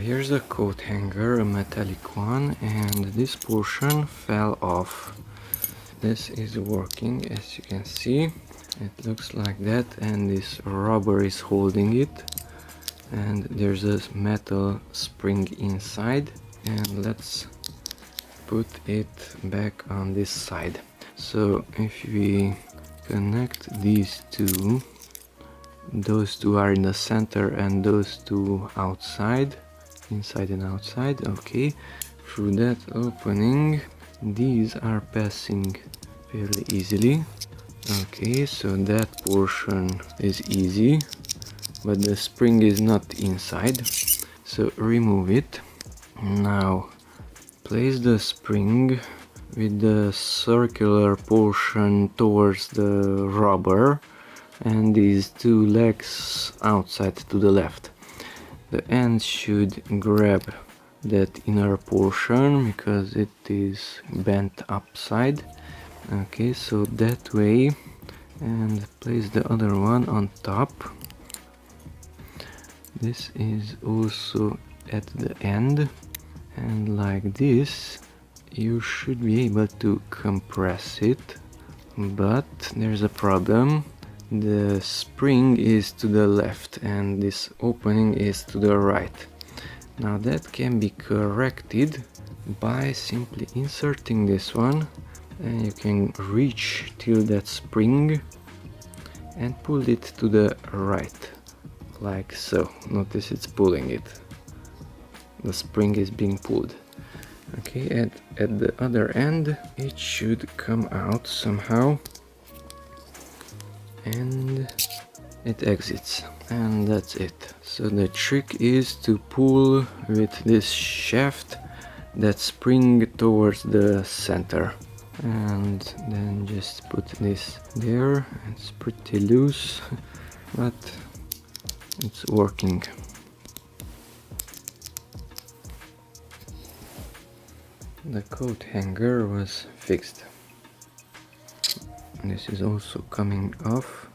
Here's a coat hanger, a metallic one, and this portion fell off. This is working, as you can see. It looks like that, and this rubber is holding it, and there's a metal spring inside, and let's put it back on this side. So if we connect these two, those two are in the center and those two outside, inside and outside, okay. Through that opening, these are passing fairly easily. Okay, so that portion is easy, but the spring is not inside, so remove it. Now place the spring with the circular portion towards the rubber and these two legs outside to the left. The end should grab that inner portion because it is bent upside. Okay, so that way, and place the other one on top. This is also at the end, and like this you should be able to compress it, but there's a problem. The spring is to the left and this opening is to the right. Now that can be corrected by simply inserting this one, and you can reach till that spring and pull it to the right, like so. Notice it's pulling it. The spring is being pulled. Okay, and at the other end it should come out somehow, and it exits, and that's it. So the trick is to pull with this shaft that spring towards the center, and then just put this there. It's pretty loose, but it's working. The coat hanger was fixed. This is also coming off.